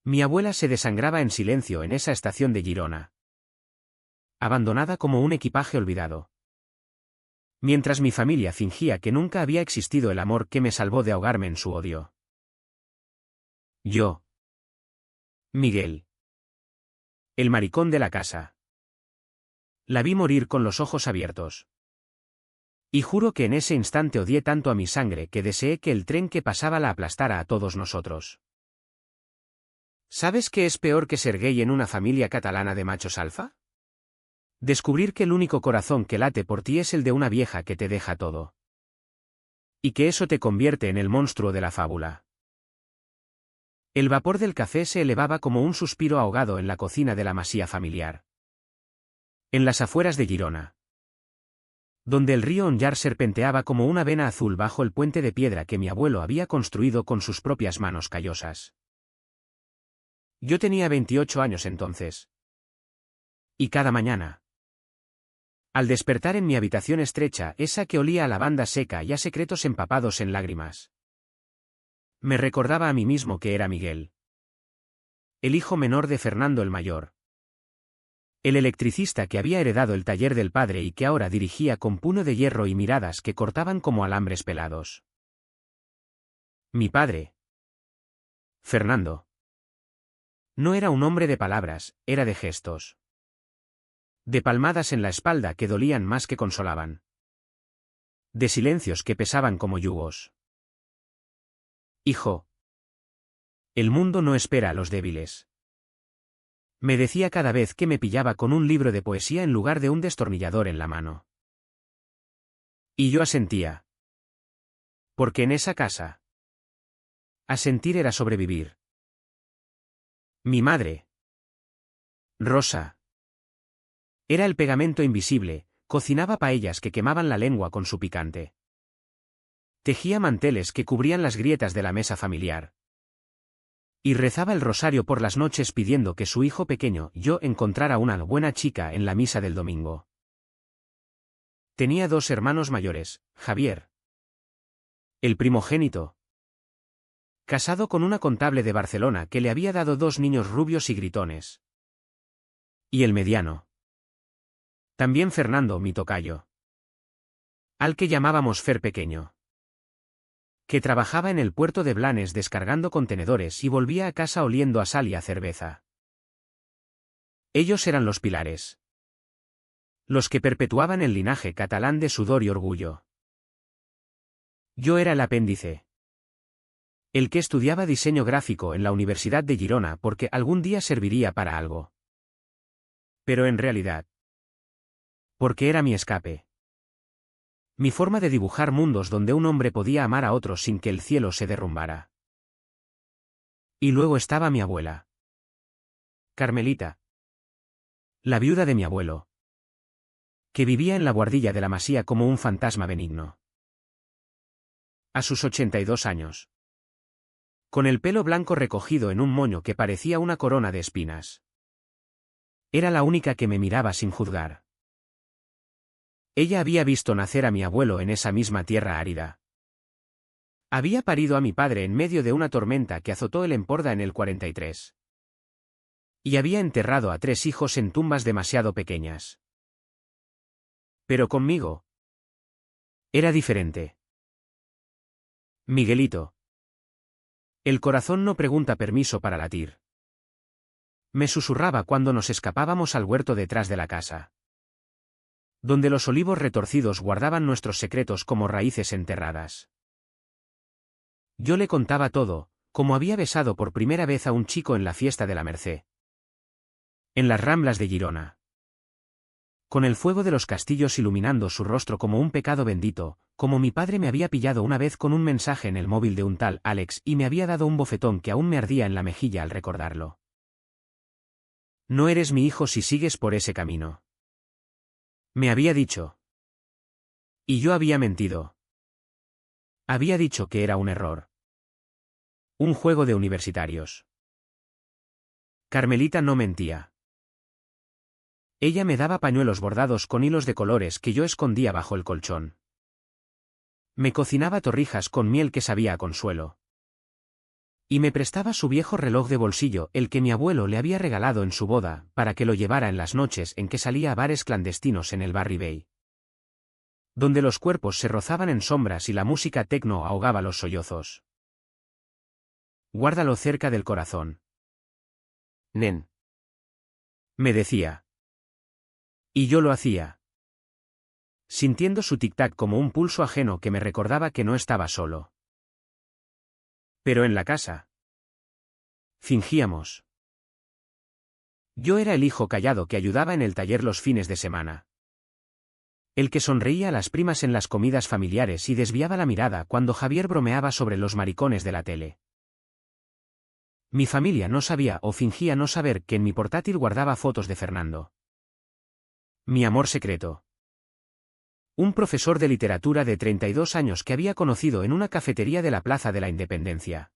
Mi abuela se desangraba en silencio en esa estación de Girona, abandonada como un equipaje olvidado. Mientras mi familia fingía que nunca había existido el amor que me salvó de ahogarme en su odio. Yo. Miguel. El maricón de la casa. La vi morir con los ojos abiertos. Y juro que en ese instante odié tanto a mi sangre que deseé que el tren que pasaba la aplastara a todos nosotros. ¿Sabes qué es peor que ser gay en una familia catalana de machos alfa? Descubrir que el único corazón que late por ti es el de una vieja que te deja todo. Y que eso te convierte en el monstruo de la fábula. El vapor del café se elevaba como un suspiro ahogado en la cocina de la masía familiar. En las afueras de Girona, donde el río Onjar serpenteaba como una vena azul bajo el puente de piedra que mi abuelo había construido con sus propias manos callosas. Yo tenía 28 años entonces. Y cada mañana, al despertar en mi habitación estrecha, esa que olía a lavanda seca y a secretos empapados en lágrimas, me recordaba a mí mismo que era Miguel, el hijo menor de Fernando el Mayor, el electricista que había heredado el taller del padre y que ahora dirigía con puño de hierro y miradas que cortaban como alambres pelados. Mi padre, Fernando, no era un hombre de palabras, era de gestos. De palmadas en la espalda que dolían más que consolaban. De silencios que pesaban como yugos. Hijo, el mundo no espera a los débiles. Me decía cada vez que me pillaba con un libro de poesía en lugar de un destornillador en la mano. Y yo asentía. Porque en esa casa, asentir era sobrevivir. Mi madre, Rosa, era el pegamento invisible, cocinaba paellas que quemaban la lengua con su picante. Tejía manteles que cubrían las grietas de la mesa familiar. Y rezaba el rosario por las noches pidiendo que su hijo pequeño, yo, encontrara una buena chica en la misa del domingo. Tenía 2 hermanos mayores, Javier, el primogénito, casado con una contable de Barcelona que le había dado 2 niños rubios y gritones. Y el mediano. También Fernando, mi tocayo, al que llamábamos Fer pequeño, que trabajaba en el puerto de Blanes descargando contenedores y volvía a casa oliendo a sal y a cerveza. Ellos eran los pilares. Los que perpetuaban el linaje catalán de sudor y orgullo. Yo era el apéndice. El que estudiaba diseño gráfico en la Universidad de Girona porque algún día serviría para algo. Pero en realidad, porque era mi escape. Mi forma de dibujar mundos donde un hombre podía amar a otro sin que el cielo se derrumbara. Y luego estaba mi abuela, Carmelita, la viuda de mi abuelo, que vivía en la buhardilla de la masía como un fantasma benigno. A sus 82 años. Con el pelo blanco recogido en un moño que parecía una corona de espinas. Era la única que me miraba sin juzgar. Ella había visto nacer a mi abuelo en esa misma tierra árida. Había parido a mi padre en medio de una tormenta que azotó el Emporda en el 43. Y había enterrado a 3 hijos en tumbas demasiado pequeñas. Pero conmigo era diferente. Miguelito. El corazón no pregunta permiso para latir. Me susurraba cuando nos escapábamos al huerto detrás de la casa, donde los olivos retorcidos guardaban nuestros secretos como raíces enterradas. Yo le contaba todo, como había besado por primera vez a un chico en la fiesta de la Merced, en las Ramblas de Girona, con el fuego de los castillos iluminando su rostro como un pecado bendito, como mi padre me había pillado una vez con un mensaje en el móvil de un tal Alex y me había dado un bofetón que aún me ardía en la mejilla al recordarlo. No eres mi hijo si sigues por ese camino, me había dicho. Y yo había mentido. Había dicho que era un error. Un juego de universitarios. Carmelita no mentía. Ella me daba pañuelos bordados con hilos de colores que yo escondía bajo el colchón. Me cocinaba torrijas con miel que sabía a consuelo. Y me prestaba su viejo reloj de bolsillo, el que mi abuelo le había regalado en su boda, para que lo llevara en las noches en que salía a bares clandestinos en el Barry Bay, donde los cuerpos se rozaban en sombras y la música tecno ahogaba los sollozos. Guárdalo cerca del corazón, nen, me decía. Y yo lo hacía, sintiendo su tic-tac como un pulso ajeno que me recordaba que no estaba solo. Pero en la casa fingíamos. Yo era el hijo callado que ayudaba en el taller los fines de semana. El que sonreía a las primas en las comidas familiares y desviaba la mirada cuando Javier bromeaba sobre los maricones de la tele. Mi familia no sabía o fingía no saber que en mi portátil guardaba fotos de Fernando. Mi amor secreto. Un profesor de literatura de 32 años que había conocido en una cafetería de la Plaza de la Independencia.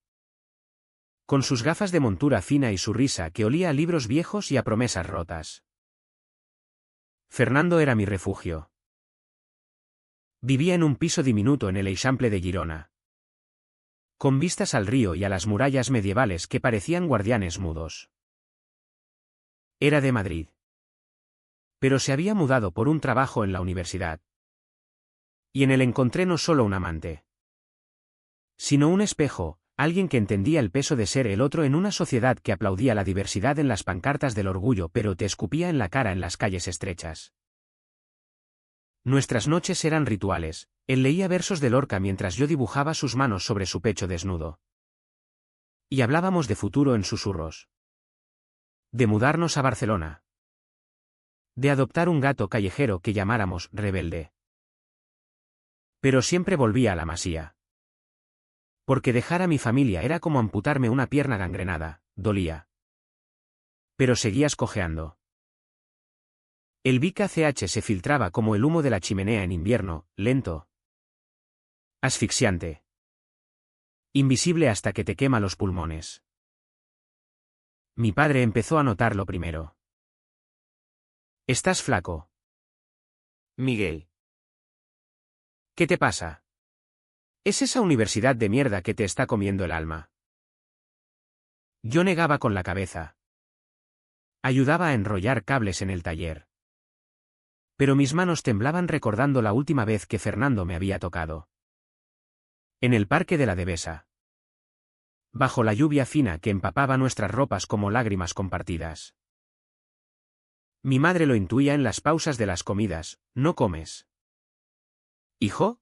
Con sus gafas de montura fina y su risa que olía a libros viejos y a promesas rotas. Fernando era mi refugio. Vivía en un piso diminuto en el Eixample de Girona, con vistas al río y a las murallas medievales que parecían guardianes mudos. Era de Madrid, pero se había mudado por un trabajo en la universidad. Y en él encontré no solo un amante, sino un espejo, alguien que entendía el peso de ser el otro en una sociedad que aplaudía la diversidad en las pancartas del orgullo pero te escupía en la cara en las calles estrechas. Nuestras noches eran rituales, él leía versos de Lorca mientras yo dibujaba sus manos sobre su pecho desnudo. Y hablábamos de futuro en susurros. De mudarnos a Barcelona. De adoptar un gato callejero que llamáramos Rebelde. Pero siempre volvía a la masía. Porque dejar a mi familia era como amputarme una pierna gangrenada, dolía. Pero seguías cojeando. El Vic ACH se filtraba como el humo de la chimenea en invierno, lento. Asfixiante. Invisible hasta que te quema los pulmones. Mi padre empezó a notarlo primero. Estás flaco, Miguel. ¿Qué te pasa? ¿Es esa universidad de mierda que te está comiendo el alma? Yo negaba con la cabeza. Ayudaba a enrollar cables en el taller. Pero mis manos temblaban recordando la última vez que Fernando me había tocado. En el parque de la Devesa. Bajo la lluvia fina que empapaba nuestras ropas como lágrimas compartidas. Mi madre lo intuía en las pausas de las comidas. ¿No comes? ¿Hijo?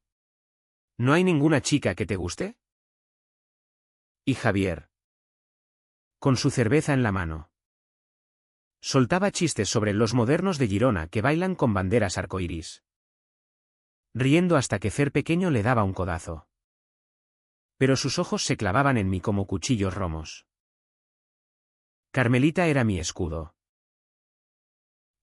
¿No hay ninguna chica que te guste? Y Javier, con su cerveza en la mano, soltaba chistes sobre los modernos de Girona que bailan con banderas arcoíris. Riendo hasta que Fer pequeño le daba un codazo. Pero sus ojos se clavaban en mí como cuchillos romos. Carmelita era mi escudo.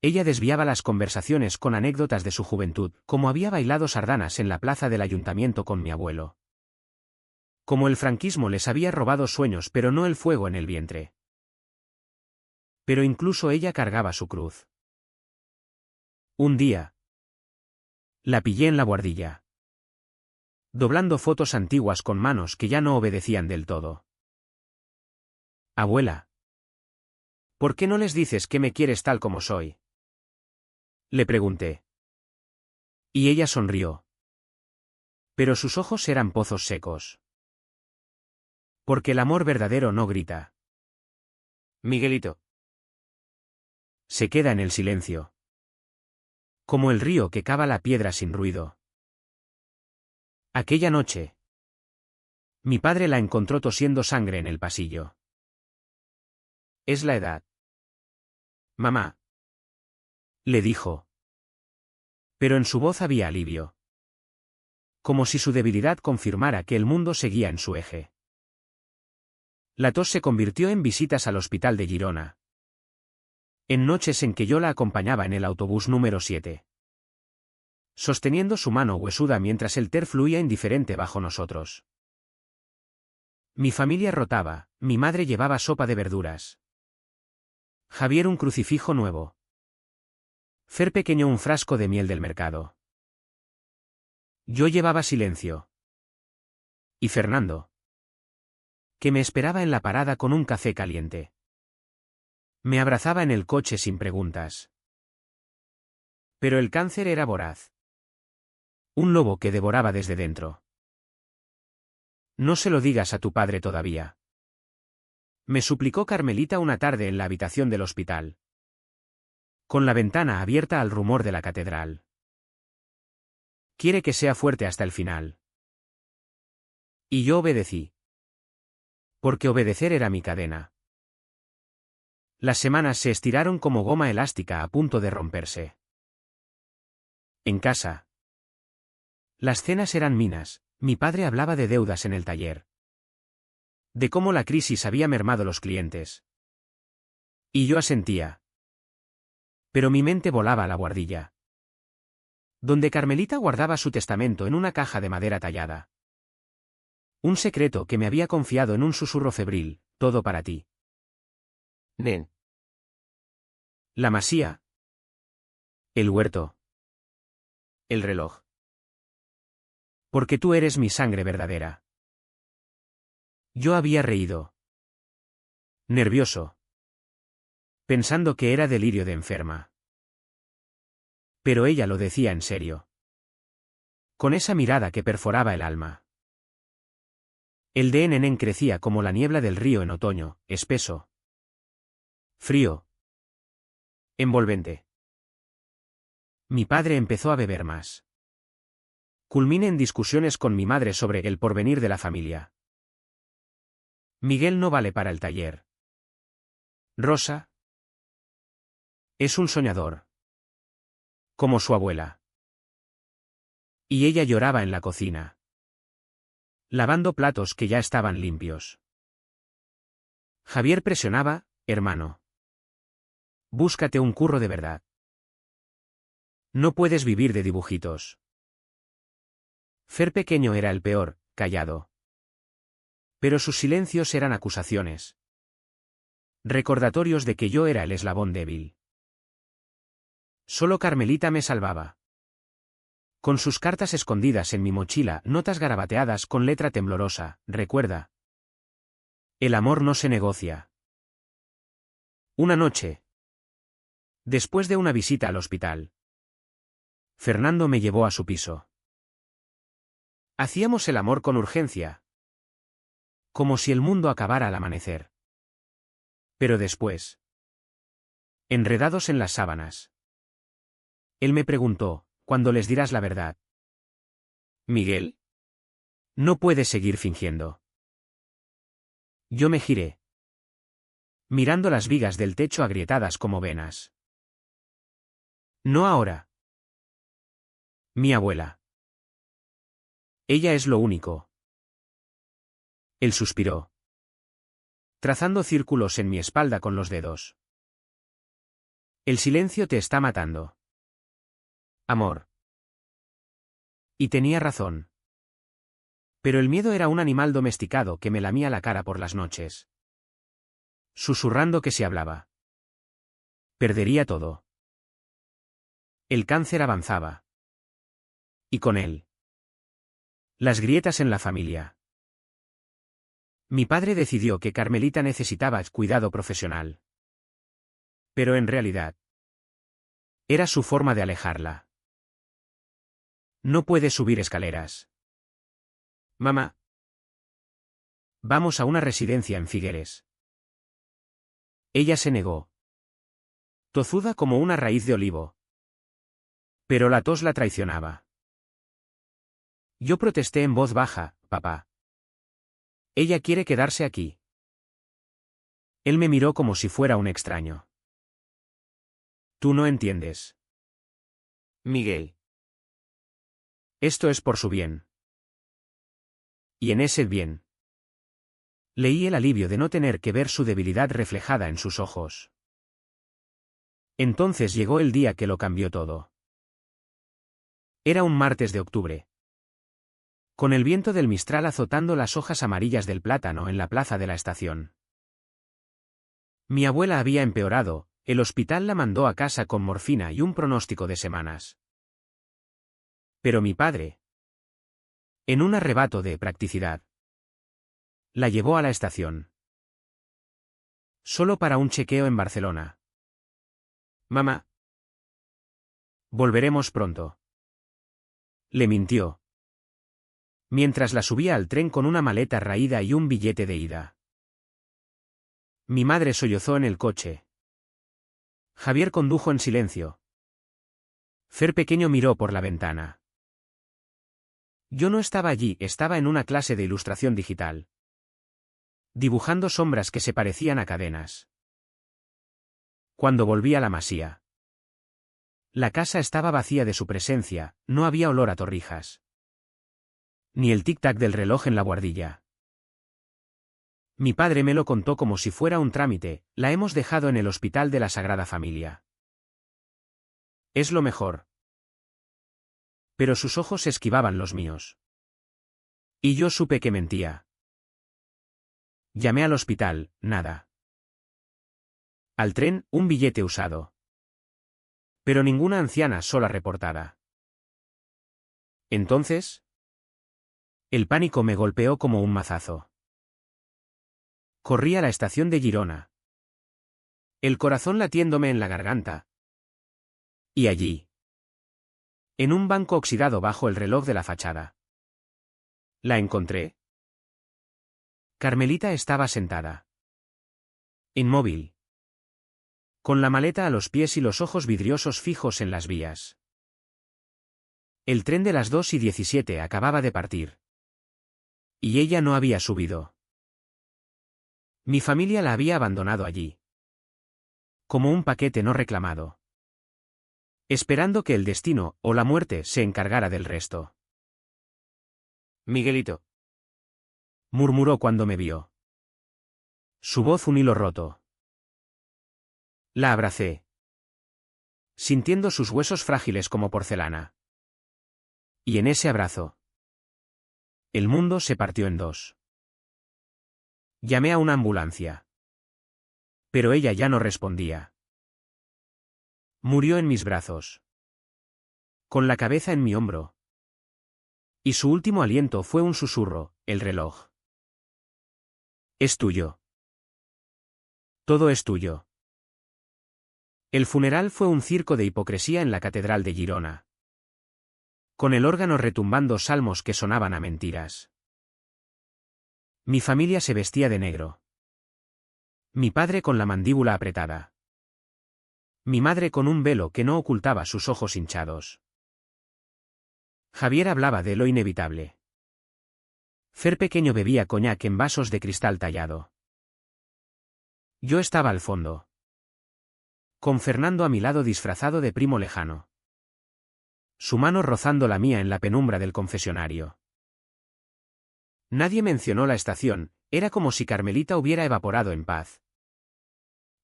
Ella desviaba las conversaciones con anécdotas de su juventud, como había bailado sardanas en la plaza del ayuntamiento con mi abuelo. Como el franquismo les había robado sueños pero no el fuego en el vientre. Pero incluso ella cargaba su cruz. Un día, la pillé en la buhardilla, doblando fotos antiguas con manos que ya no obedecían del todo. Abuela, ¿por qué no les dices que me quieres tal como soy? Le pregunté. Y ella sonrió. Pero sus ojos eran pozos secos. Porque el amor verdadero no grita. Miguelito. Se queda en el silencio. Como el río que cava la piedra sin ruido. Aquella noche, mi padre la encontró tosiendo sangre en el pasillo. Es la edad. Mamá. Le dijo. Pero en su voz había alivio. Como si su debilidad confirmara que el mundo seguía en su eje. La tos se convirtió en visitas al hospital de Girona. En noches en que yo la acompañaba en el autobús número 7. Sosteniendo su mano huesuda mientras el ter fluía indiferente bajo nosotros. Mi familia rotaba, mi madre llevaba sopa de verduras. Javier un crucifijo nuevo. Fer pequeño un frasco de miel del mercado. Yo llevaba silencio. Y Fernando. que me esperaba en la parada con un café caliente. Me abrazaba en el coche sin preguntas. Pero el cáncer era voraz. Un lobo que devoraba desde dentro. No se lo digas a tu padre todavía. Me suplicó Carmelita una tarde en la habitación del hospital. Con la ventana abierta al rumor de la catedral. Quiere que sea fuerte hasta el final. Y yo obedecí. Porque obedecer era mi cadena. Las semanas se estiraron como goma elástica a punto de romperse. En casa. Las cenas eran minas, mi padre hablaba de deudas en el taller. De cómo la crisis había mermado los clientes. Y yo asentía. Pero mi mente volaba a la buhardilla. Donde Carmelita guardaba su testamento en una caja de madera tallada. Un secreto que me había confiado en un susurro febril, todo para ti. Nen. La masía. El huerto. El reloj. Porque tú eres mi sangre verdadera. Yo había reído. Nervioso. Pensando que era delirio de enferma. Pero ella lo decía en serio. Con esa mirada que perforaba el alma. El de Nenen crecía como la niebla del río en otoño, espeso. Frío. Envolvente. Mi padre empezó a beber más. Culminé en discusiones con mi madre sobre el porvenir de la familia. Miguel no vale para el taller. Rosa. Es un soñador. Como su abuela. Y ella lloraba en la cocina. Lavando platos que ya estaban limpios. Javier presionaba, hermano. Búscate un curro de verdad. No puedes vivir de dibujitos. Fer pequeño era el peor, callado. Pero sus silencios eran acusaciones. Recordatorios de que yo era el eslabón débil. Solo Carmelita me salvaba. Con sus cartas escondidas en mi mochila, notas garabateadas con letra temblorosa, recuerda. El amor no se negocia. Una noche. Después de una visita al hospital. Fernando me llevó a su piso. Hacíamos el amor con urgencia. Como si el mundo acabara al amanecer. Pero después. Enredados en las sábanas. Él me preguntó, ¿cuándo les dirás la verdad? Miguel. No puedes seguir fingiendo. Yo me giré. Mirando las vigas del techo agrietadas como venas. No ahora. Mi abuela. Ella es lo único. Él suspiró. Trazando círculos en mi espalda con los dedos. El silencio te está matando. Amor. Y tenía razón. Pero el miedo era un animal domesticado que me lamía la cara por las noches. Susurrando que si hablaba. Perdería todo. El cáncer avanzaba. Y con él. Las grietas en la familia. Mi padre decidió que Carmelita necesitaba cuidado profesional. Pero en realidad. Era su forma de alejarla. No puede subir escaleras. Mamá. Vamos a una residencia en Figueres. Ella se negó. Tozuda como una raíz de olivo. Pero la tos la traicionaba. Yo protesté en voz baja, papá. Ella quiere quedarse aquí. Él me miró como si fuera un extraño. Tú no entiendes. Miguel. Esto es por su bien. Y en ese bien. Leí el alivio de no tener que ver su debilidad reflejada en sus ojos. Entonces llegó el día que lo cambió todo. Era un martes de octubre. Con el viento del mistral azotando las hojas amarillas del plátano en la plaza de la estación. Mi abuela había empeorado, el hospital la mandó a casa con morfina y un pronóstico de semanas. Pero mi padre. En un arrebato de practicidad. La llevó a la estación. Solo para un chequeo en Barcelona. Mamá. Volveremos pronto. Le mintió. Mientras la subía al tren con una maleta raída y un billete de ida. Mi madre sollozó en el coche. Javier condujo en silencio. Fer pequeño miró por la ventana. Yo no estaba allí, estaba en una clase de ilustración digital. Dibujando sombras que se parecían a cadenas. Cuando volví a la masía. La casa estaba vacía de su presencia, no había olor a torrijas. Ni el tic-tac del reloj en la buhardilla. Mi padre me lo contó como si fuera un trámite, la hemos dejado en el hospital de la Sagrada Familia. Es lo mejor. Pero sus ojos esquivaban los míos. Y yo supe que mentía. Llamé al hospital, nada. Al tren, un billete usado. Pero ninguna anciana sola reportada. Entonces, el pánico me golpeó como un mazazo. Corrí a la estación de Girona. El corazón latiéndome en la garganta. Y allí. En un banco oxidado bajo el reloj de la fachada. La encontré. Carmelita estaba sentada. Inmóvil. Con la maleta a los pies y los ojos vidriosos fijos en las vías. El tren de las 2:17 acababa de partir. Y ella no había subido. Mi familia la había abandonado allí. Como un paquete no reclamado. Esperando que el destino, o la muerte, se encargara del resto. Miguelito. Murmuró cuando me vio. Su voz un hilo roto. La abracé. Sintiendo sus huesos frágiles como porcelana. Y en ese abrazo. El mundo se partió en dos. Llamé a una ambulancia. Pero ella ya no respondía. Murió en mis brazos. Con la cabeza en mi hombro. Y su último aliento fue un susurro, el reloj. Es tuyo. Todo es tuyo. El funeral fue un circo de hipocresía en la catedral de Girona. Con el órgano retumbando salmos que sonaban a mentiras. Mi familia se vestía de negro. Mi padre con la mandíbula apretada. Mi madre con un velo que no ocultaba sus ojos hinchados. Javier hablaba de lo inevitable. Fer pequeño bebía coñac en vasos de cristal tallado. Yo estaba al fondo. Con Fernando a mi lado disfrazado de primo lejano. Su mano rozando la mía en la penumbra del confesionario. Nadie mencionó la estación, era como si Carmelita hubiera evaporado en paz.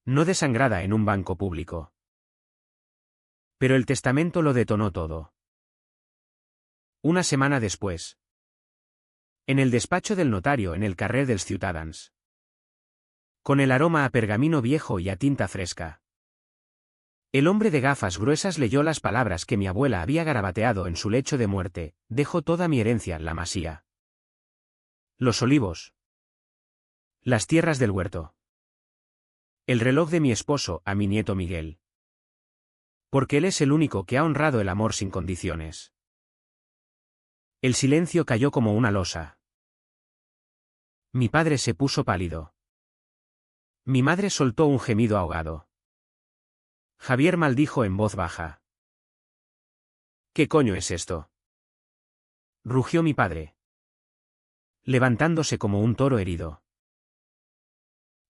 No desangrada en un banco público. Pero el testamento lo detonó todo. Una semana después. En el despacho del notario en el carrer dels Ciutadans. Con el aroma a pergamino viejo y a tinta fresca. El hombre de gafas gruesas leyó las palabras que mi abuela había garabateado en su lecho de muerte: dejo toda mi herencia, la masía. Los olivos. Las tierras del huerto. El reloj de mi esposo, a mi nieto Miguel. Porque él es el único que ha honrado el amor sin condiciones. El silencio cayó como una losa. Mi padre se puso pálido. Mi madre soltó un gemido ahogado. Javier maldijo en voz baja. ¿Qué coño es esto?, rugió mi padre, levantándose como un toro herido.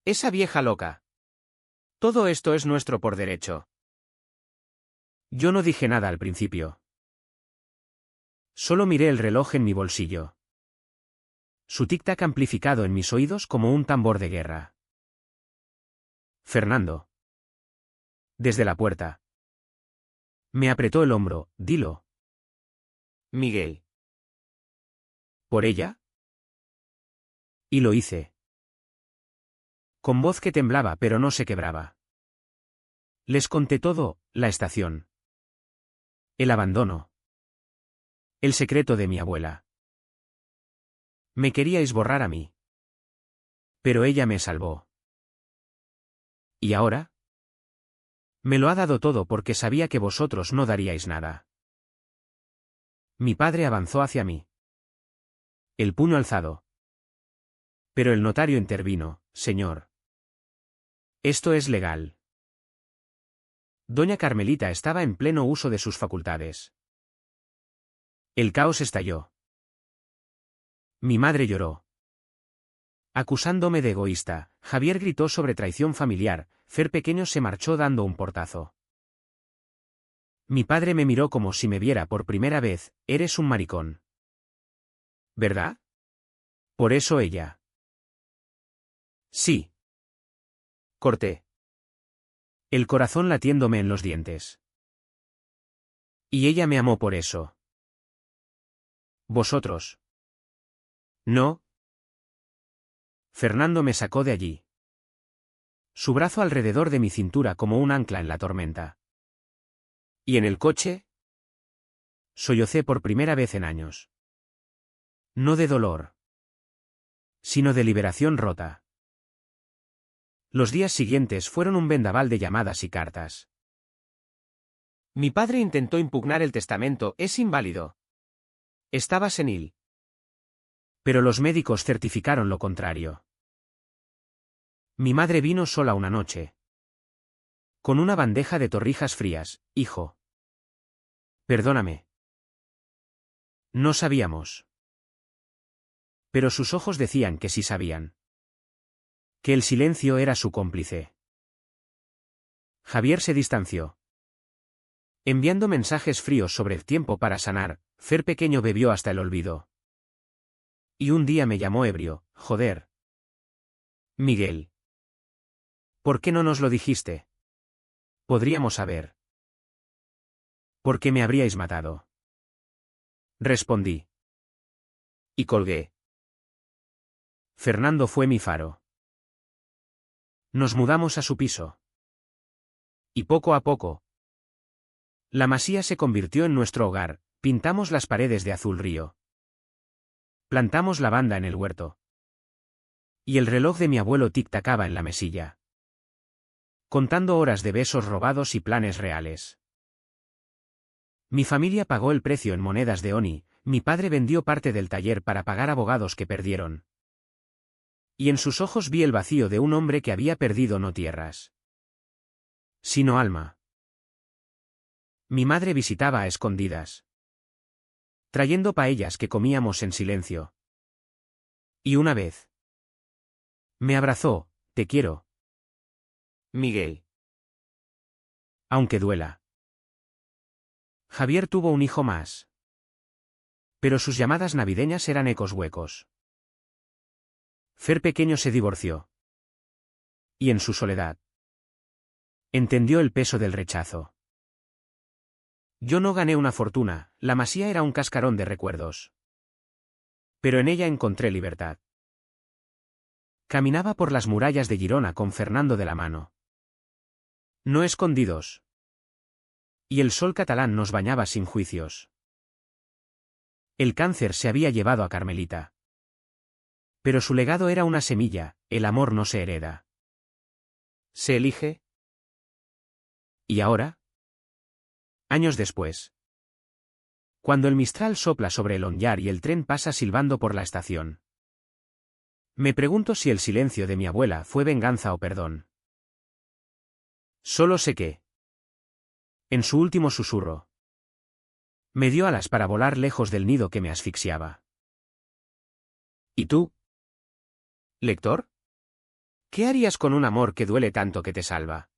Esa vieja loca. Todo esto es nuestro por derecho. Yo no dije nada al principio. Solo miré el reloj en mi bolsillo. Su tic-tac amplificado en mis oídos como un tambor de guerra. Fernando. Desde la puerta. Me apretó el hombro, dilo. Miguel. ¿Por ella? Y lo hice. Con voz que temblaba pero no se quebraba. Les conté todo, la estación. El abandono. El secreto de mi abuela. Me queríais borrar a mí. Pero ella me salvó. ¿Y ahora? Me lo ha dado todo porque sabía que vosotros no daríais nada. Mi padre avanzó hacia mí. El puño alzado. Pero el notario intervino, señor. Esto es legal. Doña Carmelita estaba en pleno uso de sus facultades. El caos estalló. Mi madre lloró. Acusándome de egoísta, Javier gritó sobre traición familiar, Fer pequeño se marchó dando un portazo. Mi padre me miró como si me viera por primera vez, eres un maricón. ¿Verdad? Por eso ella. Sí. Corté. El corazón latiéndome en los dientes. Y ella me amó por eso. ¿Vosotros? No. Fernando me sacó de allí. Su brazo alrededor de mi cintura como un ancla en la tormenta. ¿Y en el coche? Sollocé por primera vez en años. No de dolor, sino de liberación rota. Los días siguientes fueron un vendaval de llamadas y cartas. Mi padre intentó impugnar el testamento, es inválido. Estaba senil. Pero los médicos certificaron lo contrario. Mi madre vino sola una noche. Con una bandeja de torrijas frías, hijo. Perdóname. No sabíamos. Pero sus ojos decían que sí sabían. Que el silencio era su cómplice. Javier se distanció. Enviando mensajes fríos sobre el tiempo para sanar, Fer pequeño bebió hasta el olvido. Y un día me llamó ebrio, joder. Miguel. ¿Por qué no nos lo dijiste? Podríamos saber. ¿Por qué me habríais matado? Respondí. Y colgué. Fernando fue mi faro. Nos mudamos a su piso. Y poco a poco. La masía se convirtió en nuestro hogar, pintamos las paredes de azul río. Plantamos lavanda en el huerto. Y el reloj de mi abuelo tic-tacaba en la mesilla. Contando horas de besos robados y planes reales. Mi familia pagó el precio en monedas de Oni, mi padre vendió parte del taller para pagar abogados que perdieron. Y en sus ojos vi el vacío de un hombre que había perdido no tierras, sino alma. Mi madre visitaba a escondidas, trayendo paellas que comíamos en silencio. Y una vez me abrazó, te quiero, Miguel. Aunque duela. Javier tuvo un hijo más. Pero sus llamadas navideñas eran ecos huecos. Fer pequeño se divorció. Y en su soledad entendió el peso del rechazo. Yo no gané una fortuna, la masía era un cascarón de recuerdos. Pero en ella encontré libertad. Caminaba por las murallas de Girona con Fernando de la mano. No escondidos. Y el sol catalán nos bañaba sin juicios. El cáncer se había llevado a Carmelita. Pero su legado era una semilla, el amor no se hereda. ¿Se elige? ¿Y ahora? Años después. Cuando el mistral sopla sobre el Onyar y el tren pasa silbando por la estación. Me pregunto si el silencio de mi abuela fue venganza o perdón. Solo sé que, en su último susurro, me dio alas para volar lejos del nido que me asfixiaba. ¿Y tú, lector? ¿Qué harías con un amor que duele tanto que te salva?